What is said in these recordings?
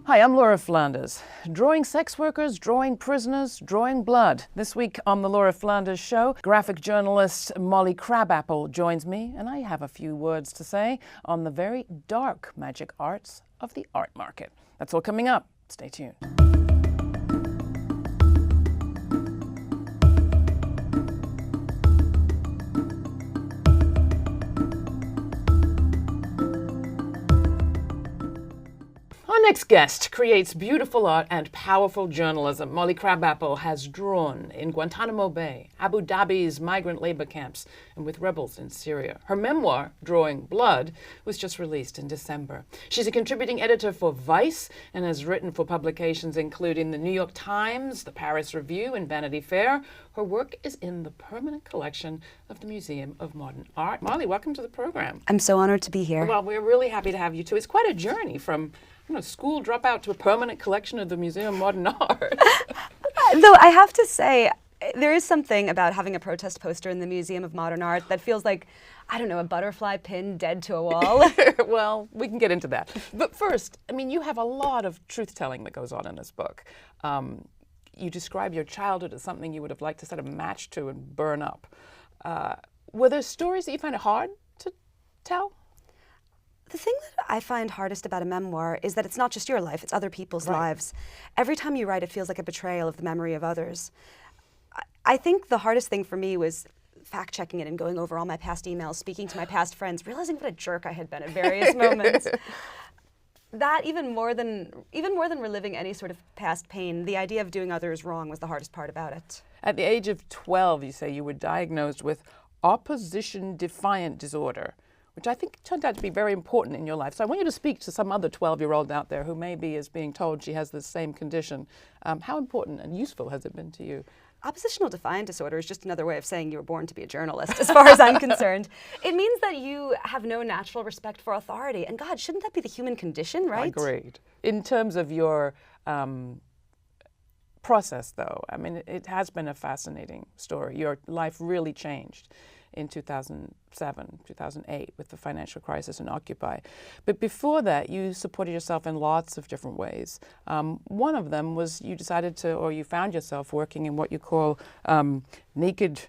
Hi, I'm Laura Flanders. Drawing sex workers, drawing prisoners, drawing blood. This week on the Laura Flanders Show, graphic journalist Molly Crabapple joins me, and I have a few words to say on the very dark magic arts of the art market. That's all coming up. Stay tuned. Our next guest creates beautiful art and powerful journalism. Molly Crabapple has drawn in Guantanamo Bay, Abu Dhabi's migrant labor camps, and with rebels in Syria. Her memoir, Drawing Blood, was just released in December. She's a contributing editor for Vice and has written for publications including the New York Times, the Paris Review, and Vanity Fair. Her work is in the permanent collection of the Museum of Modern Art. Molly, welcome to the program. I'm so honored to be here. Well, we're really happy to have you too. It's quite a journey from school dropout to a permanent collection of the Museum of Modern Art. Though I have to say, there is something about having a protest poster in the Museum of Modern Art that feels like, I don't know, a butterfly pinned dead to a wall. Well, we can get into that. But first, you have a lot of truth-telling that goes on in this book. You describe your childhood as something you would have liked to set a match to and burn up. Were there stories that you find it hard to tell? The thing that I find hardest about a memoir is that it's not just your life, it's other people's lives. Every time you write, it feels like a betrayal of the memory of others. I think the hardest thing for me was fact-checking it and going over all my past emails, speaking to my past friends, realizing what a jerk I had been at various moments. That even more than reliving any sort of past pain, the idea of doing others wrong was the hardest part about it. At the age of 12, you say you were diagnosed with opposition-defiant disorder, which I think turned out to be very important in your life. So I want you to speak to some other 12-year-old out there who maybe is being told she has the same condition. How important and useful has it been to you? Oppositional defiant disorder is just another way of saying you were born to be a journalist, as far as I'm concerned. It means that you have no natural respect for authority. And God, shouldn't that be the human condition, right? Agreed. In terms of your process, though, it has been a fascinating story. Your life really changed in 2007, 2008 with the financial crisis and Occupy. But before that, you supported yourself in lots of different ways. One of them was you found yourself working in what you call naked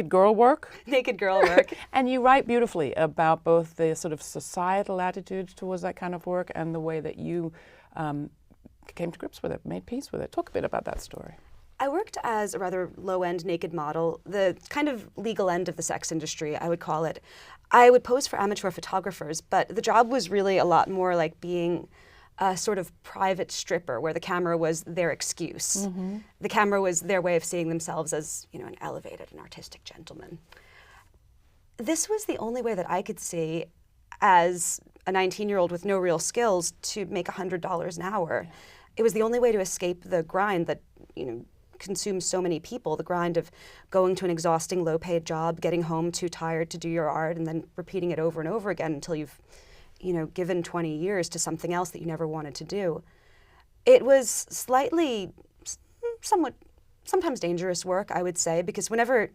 girl work. Naked girl work. And you write beautifully about both the sort of societal attitudes towards that kind of work and the way that you came to grips with it, made peace with it. Talk a bit about that story. I worked as a rather low-end naked model, the kind of legal end of the sex industry, I would call it. I would pose for amateur photographers, but the job was really a lot more like being a sort of private stripper where the camera was their excuse. Mm-hmm. The camera was their way of seeing themselves as, an elevated and artistic gentleman. This was the only way that I could see as a 19-year-old with no real skills to make $100 an hour. It was the only way to escape the grind that, consumes so many people, the grind of going to an exhausting low-paid job, getting home too tired to do your art, and then repeating it over and over again until you've, given 20 years to something else that you never wanted to do. It was sometimes dangerous work, I would say, because whenever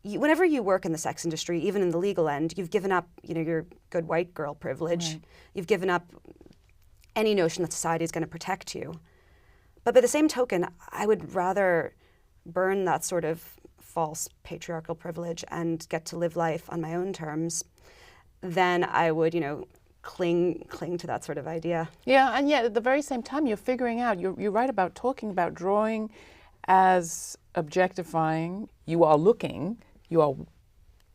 you work in the sex industry, even in the legal end, you've given up, your good white girl privilege. Right. You've given up any notion that society is going to protect you. But by the same token, I would rather burn that sort of false patriarchal privilege and get to live life on my own terms than I would, cling to that sort of idea. Yeah, and yet at the very same time, you're figuring out, you write about talking about drawing as objectifying. You are looking, you are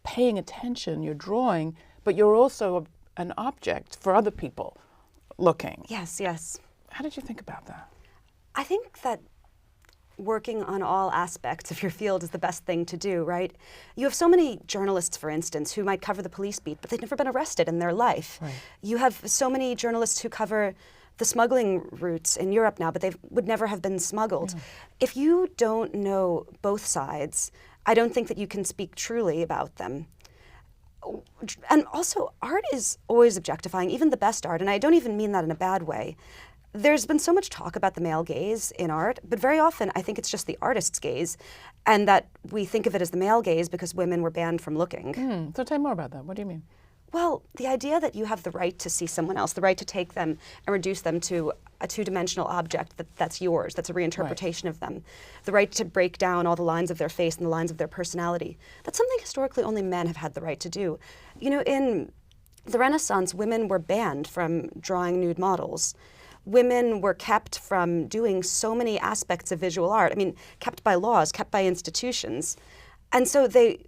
paying attention, you're drawing, but you're also an object for other people looking. Yes, yes. How did you think about that? I think that working on all aspects of your field is the best thing to do, right? You have so many journalists, for instance, who might cover the police beat, but they've never been arrested in their life. Right. You have so many journalists who cover the smuggling routes in Europe now, but they would never have been smuggled. Yeah. If you don't know both sides, I don't think that you can speak truly about them. And also, art is always objectifying, even the best art, and I don't even mean that in a bad way. There's been so much talk about the male gaze in art, but very often I think it's just the artist's gaze, and that we think of it as the male gaze because women were banned from looking. So tell me more about that. What do you mean? Well, the idea that you have the right to see someone else, the right to take them and reduce them to a two-dimensional object that's yours, that's a reinterpretation of them, the right to break down all the lines of their face and the lines of their personality, that's something historically only men have had the right to do. You know, in the Renaissance, women were banned from drawing nude models. Women were kept from doing so many aspects of visual art. I mean, kept by laws, kept by institutions. And so they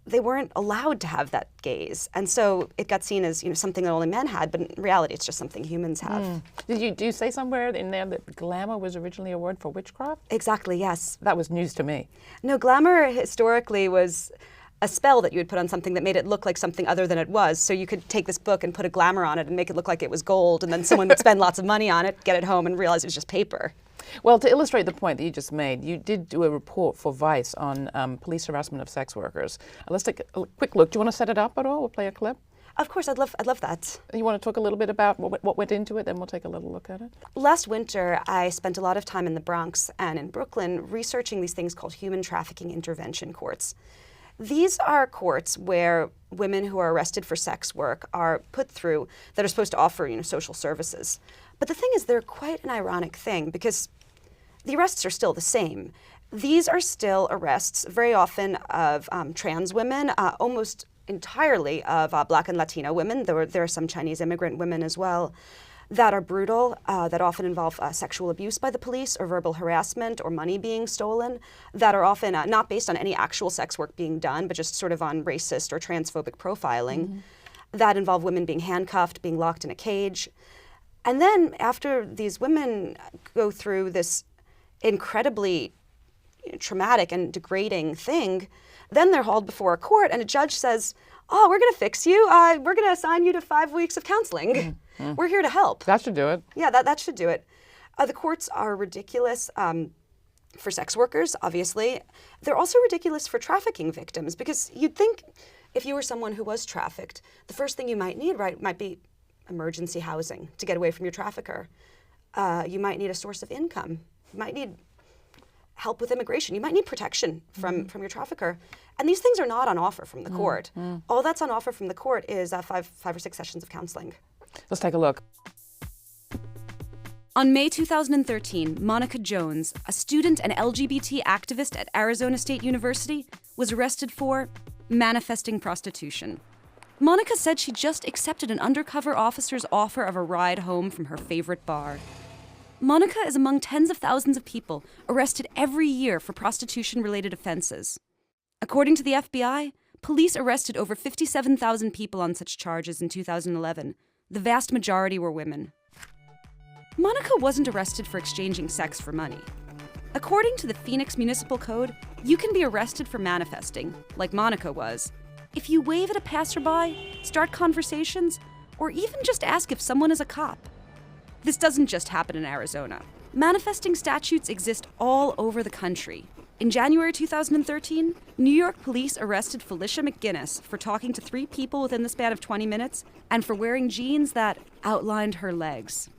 weren't allowed to have that gaze. And so it got seen as, you know, something that only men had, but in reality it's just something humans have. Do you say somewhere in there that glamour was originally a word for witchcraft? Exactly, yes. That was news to me. No, glamour historically was a spell that you would put on something that made it look like something other than it was. So you could take this book and put a glamour on it and make it look like it was gold, and then someone would spend lots of money on it, get it home, and realize it was just paper. Well, to illustrate the point that you just made, you did do a report for Vice on police harassment of sex workers. Let's take a quick look. Do you want to set it up at all? We'll play a clip. Of course, I'd love that. You want to talk a little bit about what went into it, then we'll take a little look at it? Last winter, I spent a lot of time in the Bronx and in Brooklyn researching these things called human trafficking intervention courts. These are courts where women who are arrested for sex work are put through that are supposed to offer, you know, social services. But the thing is, they're quite an ironic thing because the arrests are still the same. These are still arrests, very often of trans women, almost entirely of Black and Latino women. There are some Chinese immigrant women as well that are brutal, that often involve sexual abuse by the police or verbal harassment or money being stolen, that are often not based on any actual sex work being done, but just sort of on racist or transphobic profiling, that involve women being handcuffed, being locked in a cage. And then after these women go through this incredibly traumatic and degrading thing, then they're hauled before a court and a judge says, oh, we're going to fix you. We're going to assign you to 5 weeks of counseling. We're here to help. That should do it. Yeah, that should do it. The courts are ridiculous for sex workers, obviously. They're also ridiculous for trafficking victims because you'd think if you were someone who was trafficked, the first thing you might need, right, might be emergency housing to get away from your trafficker. You might need a source of income. You might need help with immigration. You might need protection from your trafficker. And these things are not on offer from the court. All that's on offer from the court is 5 or 6 sessions of counseling. Let's take a look. On May 2013, Monica Jones, a student and LGBT activist at Arizona State University, was arrested for manifesting prostitution. Monica said she just accepted an undercover officer's offer of a ride home from her favorite bar. Monica is among tens of thousands of people arrested every year for prostitution-related offenses. According to the FBI, police arrested over 57,000 people on such charges in 2011. The vast majority were women. Monica wasn't arrested for exchanging sex for money. According to the Phoenix Municipal Code, you can be arrested for manifesting, like Monica was, if you wave at a passerby, start conversations, or even just ask if someone is a cop. This doesn't just happen in Arizona. Manifesting statutes exist all over the country. In January 2013, New York police arrested Felicia McGinnis for talking to 3 people within the span of 20 minutes and for wearing jeans that outlined her legs.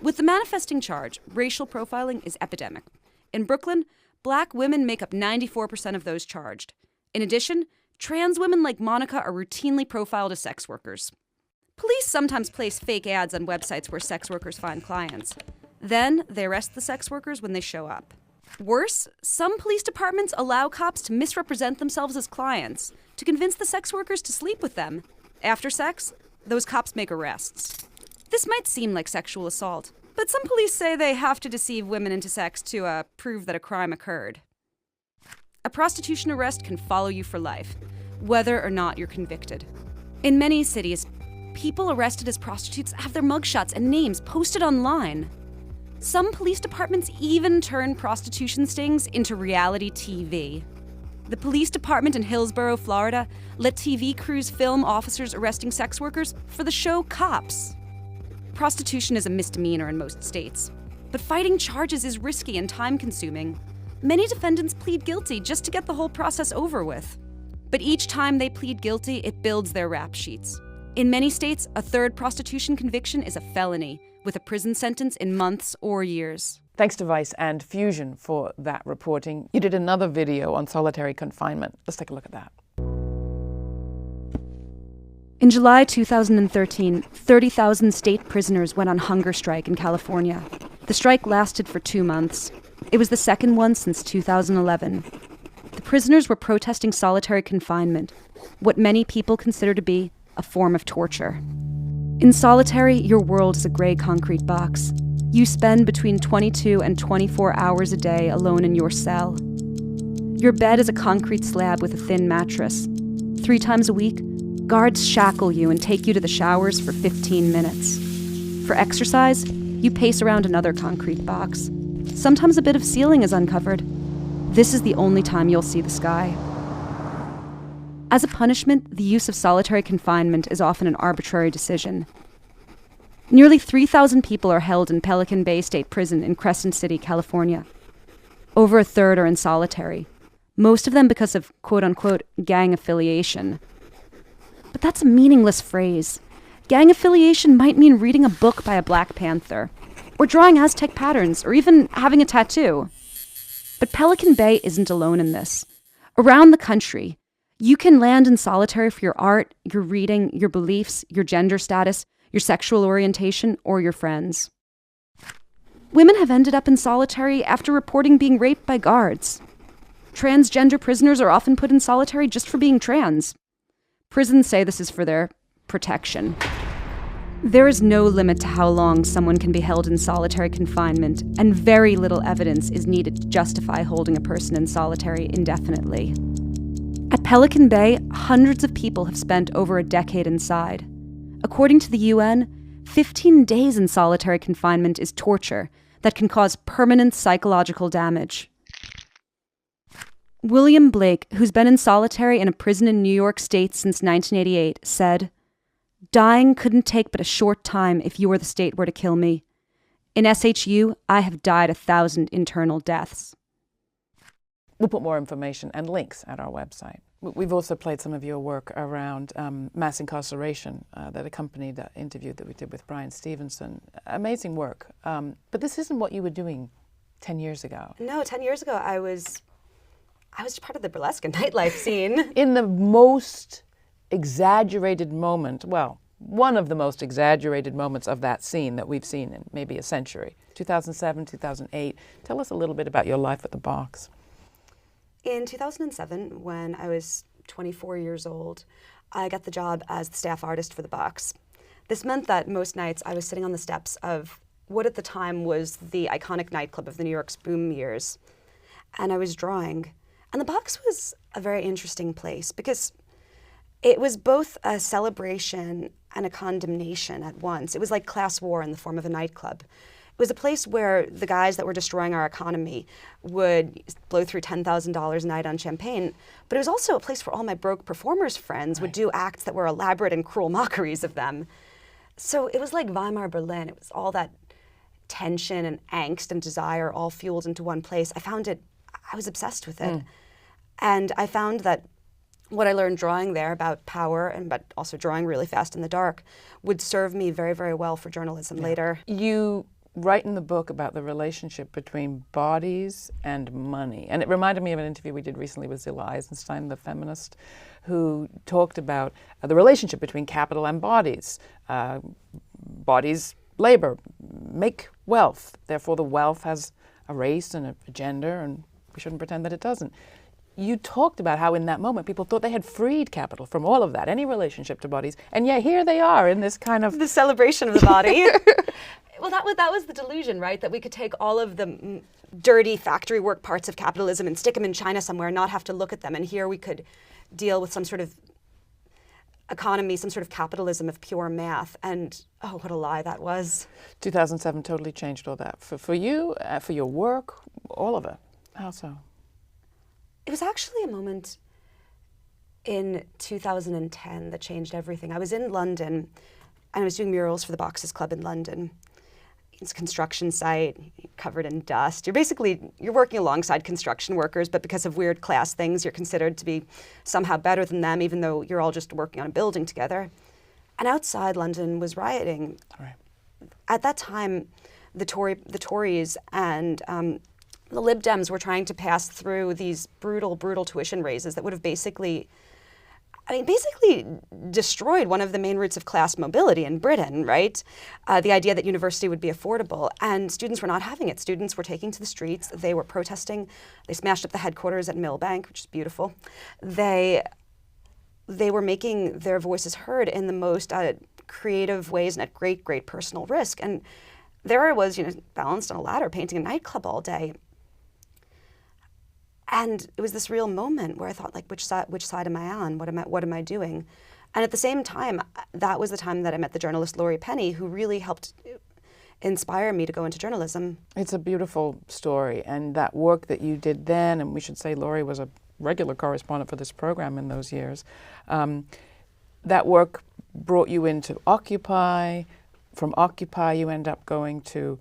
With the manifesting charge, racial profiling is epidemic. In Brooklyn, Black women make up 94% of those charged. In addition, trans women like Monica are routinely profiled as sex workers. Police sometimes place fake ads on websites where sex workers find clients. Then they arrest the sex workers when they show up. Worse, some police departments allow cops to misrepresent themselves as clients to convince the sex workers to sleep with them. After sex, those cops make arrests. This might seem like sexual assault, but some police say they have to deceive women into sex to prove that a crime occurred. A prostitution arrest can follow you for life, whether or not you're convicted. In many cities, people arrested as prostitutes have their mugshots and names posted online. Some police departments even turn prostitution stings into reality TV. The police department in Hillsborough, Florida, let TV crews film officers arresting sex workers for the show Cops. Prostitution is a misdemeanor in most states, but fighting charges is risky and time-consuming. Many defendants plead guilty just to get the whole process over with. But each time they plead guilty, it builds their rap sheets. In many states, a third prostitution conviction is a felony, with a prison sentence in months or years. Thanks to Vice and Fusion for that reporting. You did another video on solitary confinement. Let's take a look at that. In July 2013, 30,000 state prisoners went on hunger strike in California. The strike lasted for 2 months. It was the second one since 2011. The prisoners were protesting solitary confinement, what many people consider to be a form of torture. In solitary, your world is a gray concrete box. You spend between 22 and 24 hours a day alone in your cell. Your bed is a concrete slab with a thin mattress. 3 times a week, guards shackle you and take you to the showers for 15 minutes. For exercise, you pace around another concrete box. Sometimes a bit of ceiling is uncovered. This is the only time you'll see the sky. As a punishment, the use of solitary confinement is often an arbitrary decision. Nearly 3,000 people are held in Pelican Bay State Prison in Crescent City, California. Over a third are in solitary, most of them because of quote-unquote gang affiliation. But that's a meaningless phrase. Gang affiliation might mean reading a book by a Black Panther, or drawing Aztec patterns, or even having a tattoo. But Pelican Bay isn't alone in this. Around the country, you can land in solitary for your art, your reading, your beliefs, your gender status, your sexual orientation, or your friends. Women have ended up in solitary after reporting being raped by guards. Transgender prisoners are often put in solitary just for being trans. Prisons say this is for their protection. There is no limit to how long someone can be held in solitary confinement, and very little evidence is needed to justify holding a person in solitary indefinitely. At Pelican Bay, hundreds of people have spent over a decade inside. According to the UN, 15 days in solitary confinement is torture that can cause permanent psychological damage. William Blake, who's been in solitary in a prison in New York State since 1988, said, "Dying couldn't take but a short time if you or the state were to kill me. In SHU, I have died 1,000 internal deaths." We'll put more information and links at our website. We've also played some of your work around mass incarceration that accompanied that interview that we did with Brian Stevenson. Amazing work. But this isn't what you were doing 10 years ago. No, 10 years ago, I was part of the burlesque and nightlife scene. In the most exaggerated moment, well, one of the most exaggerated moments of that scene that we've seen in maybe a century, 2007, 2008. Tell us a little bit about your life at the box. In 2007, when I was 24 years old, I got the job as the staff artist for the box. This meant that most nights I was sitting on the steps of what at the time was the iconic nightclub of the New York's boom years, and I was drawing. And the box was a very interesting place because it was both a celebration and a condemnation at once. It was like class war in the form of a nightclub. It was a place where the guys that were destroying our economy would blow through $10,000 a night on champagne, but it was also a place where all my broke performers' friends would do acts that were elaborate and cruel mockeries of them. So it was like Weimar Berlin. It was all that tension and angst and desire all fueled into one place. I was obsessed with it. And I found that what I learned drawing there about power, but also drawing really fast in the dark, would serve me very, very well for journalism later. You write in the book about the relationship between bodies and money. And it reminded me of an interview we did recently with Zilla Eisenstein, the feminist, who talked about the relationship between capital and bodies. Bodies, labor, make wealth. Therefore, the wealth has a race and a gender, and we shouldn't pretend that it doesn't. You talked about how in that moment people thought they had freed capital from all of that, any relationship to bodies, and yet here they are in this kind of... The celebration of the body. Well, that was the delusion, right? That we could take all of the dirty factory work parts of capitalism and stick them in China somewhere and not have to look at them. And here we could deal with some sort of economy, some sort of capitalism of pure math. And oh, what a lie that was. 2007 totally changed all that. For you, for your work, all of it. How so? It was actually a moment in 2010 that changed everything. I was in London, and I was doing murals for the Boxes Club in London. It's a construction site, covered in dust. You're working alongside construction workers, but because of weird class things, you're considered to be somehow better than them, even though you're all just working on a building together. And outside London was rioting. Right. At that time, the Tories and the Lib Dems were trying to pass through these brutal, brutal tuition raises that would have basically basically destroyed one of the main roots of class mobility in Britain, right? The idea that university would be affordable, and students were not having it. Students were taking to the streets. They were protesting. They smashed up the headquarters at Millbank, which is beautiful. They were making their voices heard in the most creative ways and at great, great personal risk. And there I was, balanced on a ladder, painting a nightclub all day. And it was this real moment where I thought, like, which side am I on? What am I doing? And at the same time, that was the time that I met the journalist Laurie Penny, who really helped inspire me to go into journalism. It's a beautiful story, and that work that you did then, and we should say Laurie was a regular correspondent for this program in those years, that work brought you into Occupy. From Occupy, you end up going to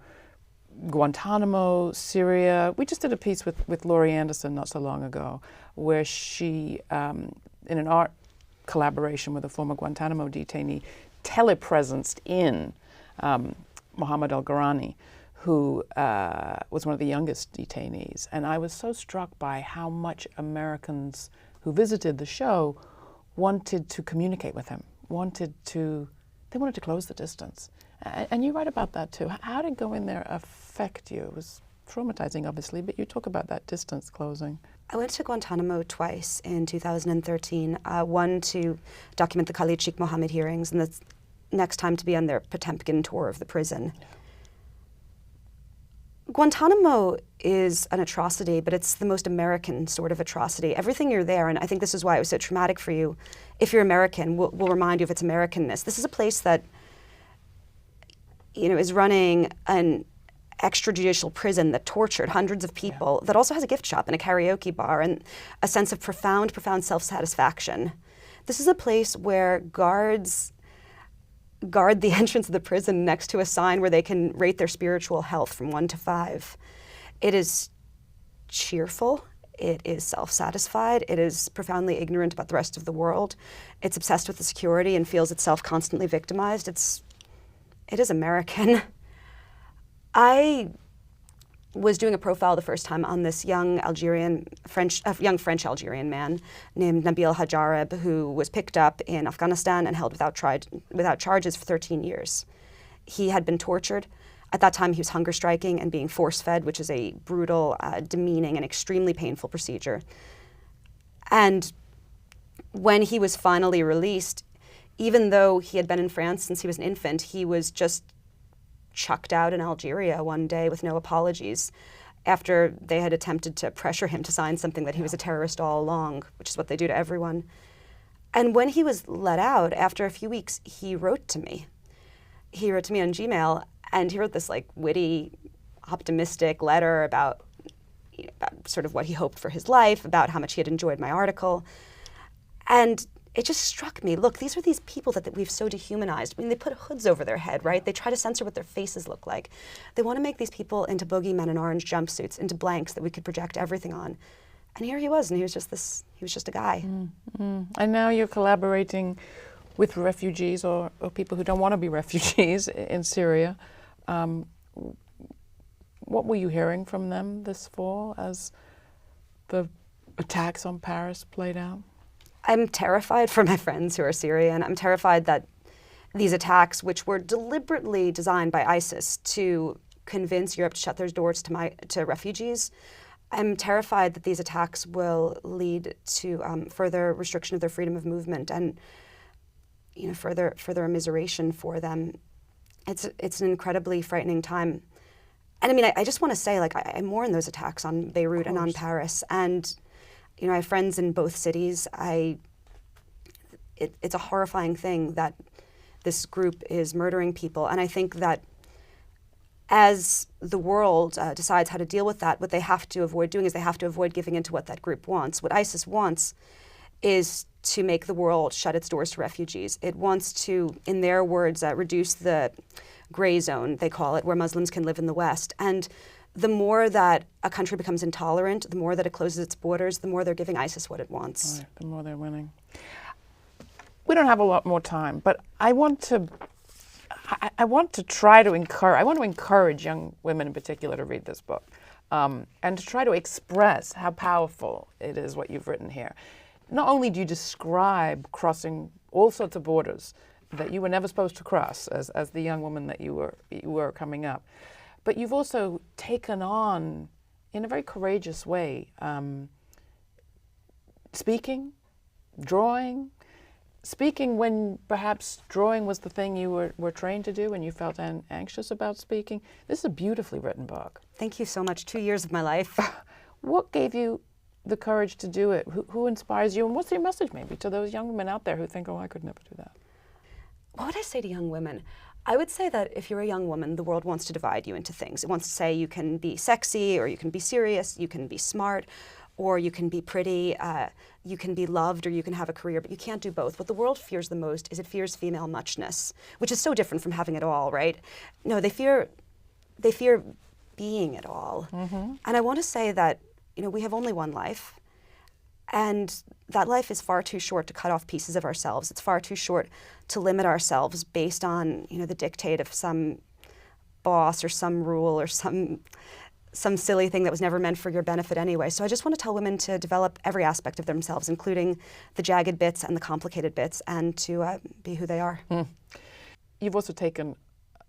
Guantanamo, Syria. We just did a piece with Laurie Anderson not so long ago, where she, in an art collaboration with a former Guantanamo detainee, telepresenced in Mohammed al-Ghorani, who was one of the youngest detainees. And I was so struck by how much Americans who visited the show wanted to communicate with him, they wanted to close the distance. And you write about that too. How did going there affect you? It was traumatizing, obviously, but you talk about that distance closing. I went to Guantanamo twice in 2013, one to document the Khalid Sheikh Mohammed hearings, and the next time to be on their Potemkin tour of the prison. Yeah. Guantanamo is an atrocity, but it's the most American sort of atrocity. Everything you're there, and I think this is why it was so traumatic for you, if you're American, will remind you of its Americanness. This is a place that is running an extrajudicial prison that tortured hundreds of people, that also has a gift shop and a karaoke bar and a sense of profound self-satisfaction. This is a place where guards guard the entrance of the prison next to a sign where they can rate their spiritual health from 1 to 5. It is cheerful. It is self-satisfied. It is profoundly ignorant about the rest of the world. It's obsessed with the security and feels itself constantly victimized. It is American. I was doing a profile the first time on this young French-Algerian man named Nabil Hajareb, who was picked up in Afghanistan and held without charges for 13 years. He had been tortured. At that time, he was hunger striking and being force-fed, which is a brutal, demeaning, and extremely painful procedure. And when he was finally released, even though he had been in France since he was an infant, he was just chucked out in Algeria one day with no apologies after they had attempted to pressure him to sign something that he was a terrorist all along, which is what they do to everyone. And when he was let out, after a few weeks, he wrote to me. He wrote to me on Gmail, and he wrote this witty, optimistic letter about sort of what he hoped for his life, about how much he had enjoyed my article. And it just struck me, look, these are these people that we've so dehumanized. I mean, they put hoods over their head, right? They try to censor what their faces look like. They want to make these people into boogeymen in orange jumpsuits, into blanks that we could project everything on. And here he was, and he was just a guy. Mm-hmm. And now you're collaborating with refugees or people who don't want to be refugees in Syria. What were you hearing from them this fall as the attacks on Paris played out? I'm terrified for my friends who are Syrian. I'm terrified that these attacks, which were deliberately designed by ISIS to convince Europe to shut their doors to refugees, I'm terrified that these attacks will lead to further restriction of their freedom of movement and further immiseration for them. It's an incredibly frightening time. And I mean, I just want to say, I mourn those attacks on Beirut and on Paris. And I have friends in both cities. It's a horrifying thing that this group is murdering people. And I think that as the world decides how to deal with that, what they have to avoid doing is they have to avoid giving into what that group wants. What ISIS wants is to make the world shut its doors to refugees. It wants to, in their words, reduce the gray zone, they call it, where Muslims can live in the West. And the more that a country becomes intolerant, the more that it closes its borders, the more they're giving ISIS what it wants. Right, the more they're winning. We don't have a lot more time, but I want to encourage young women in particular to read this book, and to try to express how powerful it is what you've written here. not only do you describe crossing all sorts of borders that you were never supposed to cross as the young woman that you were coming up, but you've also taken on, in a very courageous way, speaking, drawing, speaking when perhaps drawing was the thing you were trained to do and you felt anxious about speaking. This is a beautifully written book. Thank you so much. 2 years of my life. What gave you the courage to do it? Who inspires you? And what's your message maybe to those young women out there who think, oh, I could never do that? What would I say to young women? I would say that if you're a young woman, the world wants to divide you into things. It wants to say you can be sexy, or you can be serious, you can be smart, or you can be pretty, you can be loved, or you can have a career, but you can't do both. What the world fears the most is it fears female muchness, which is so different from having it all, right? No, they fear being it all. Mm-hmm. And I want to say that, we have only one life, and that life is far too short to cut off pieces of ourselves. It's far too short to limit ourselves based on, the dictate of some boss or some rule or some silly thing that was never meant for your benefit anyway. So I just want to tell women to develop every aspect of themselves, including the jagged bits and the complicated bits, and to be who they are. Mm. You've also taken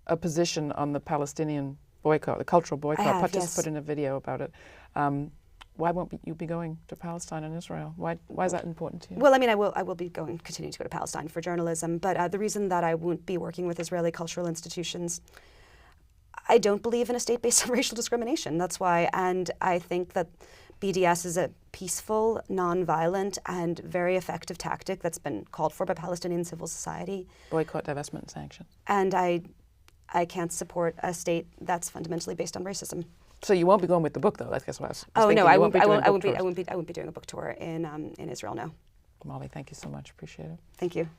a position on the Palestinian boycott, the cultural boycott. I have, Just yes. put in a video about it. Why won't you be going to Palestine and Israel? Why is that important to you? Well, I will be continuing to go to Palestine for journalism, but the reason that I won't be working with Israeli cultural institutions, I don't believe in a state based on racial discrimination. That's why, and I think that BDS is a peaceful, non-violent, and very effective tactic that's been called for by Palestinian civil society. Boycott, divestment, and sanctions. And I can't support a state that's fundamentally based on racism. So you won't be going with the book, though. That's what I was Oh thinking. no, I won't be doing a book tour in Israel. No. Molly, thank you so much. Appreciate it. Thank you.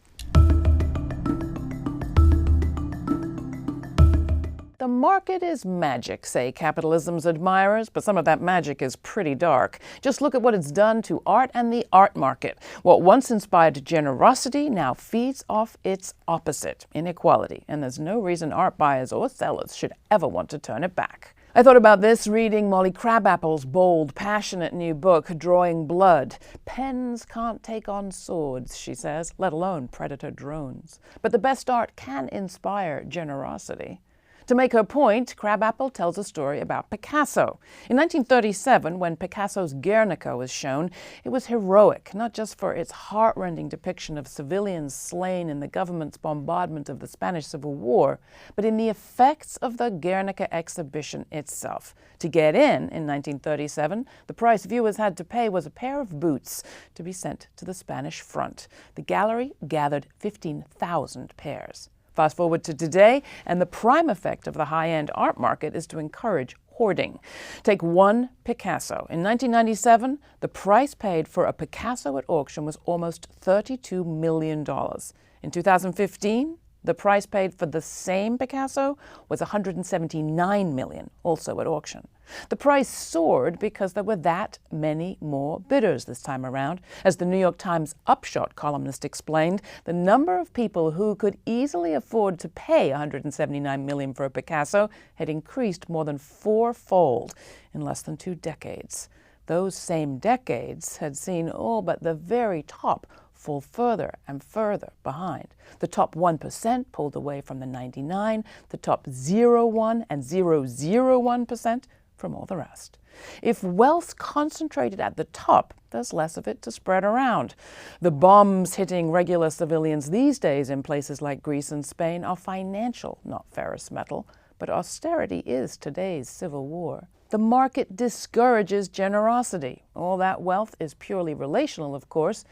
The market is magic, say capitalism's admirers, but some of that magic is pretty dark. Just look at what it's done to art and the art market. What once inspired generosity now feeds off its opposite, inequality. And there's no reason art buyers or sellers should ever want to turn it back. I thought about this reading Molly Crabapple's bold, passionate new book, Drawing Blood. Pens can't take on swords, she says, let alone predator drones. But the best art can inspire generosity. To make her point, Crabapple tells a story about Picasso. In 1937, when Picasso's Guernica was shown, it was heroic, not just for its heartrending depiction of civilians slain in the government's bombardment of the Spanish Civil War, but in the effects of the Guernica exhibition itself. To get in 1937, the price viewers had to pay was a pair of boots to be sent to the Spanish front. The gallery gathered 15,000 pairs. Fast forward to today, and the prime effect of the high-end art market is to encourage hoarding. Take one Picasso. In 1997, the price paid for a Picasso at auction was almost $32 million. In 2015, the price paid for the same Picasso was $179 million, also at auction. The price soared because there were that many more bidders this time around. As the New York Times Upshot columnist explained, the number of people who could easily afford to pay $179 million for a Picasso had increased more than fourfold in less than 2 decades. Those same decades had seen all but the very top fall further and further behind. The top 1% pulled away from the 99, the top 0.1 and 0.01% from all the rest. If wealth's concentrated at the top, there's less of it to spread around. The bombs hitting regular civilians these days in places like Greece and Spain are financial, not ferrous metal, but austerity is today's civil war. The market discourages generosity. All that wealth is purely relational, of course.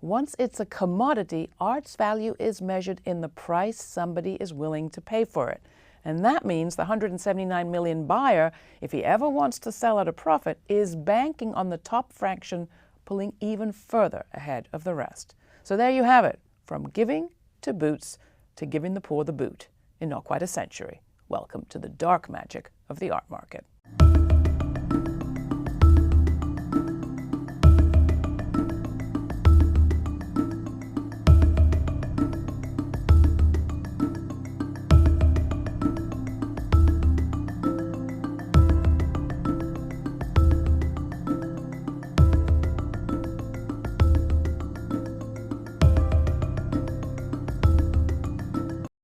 Once it's a commodity, art's value is measured in the price somebody is willing to pay for it. And that means the $179 million buyer, if he ever wants to sell at a profit, is banking on the top fraction pulling even further ahead of the rest. So there you have it, from giving to boots to giving the poor the boot in not quite a century. Welcome to the dark magic of the art market.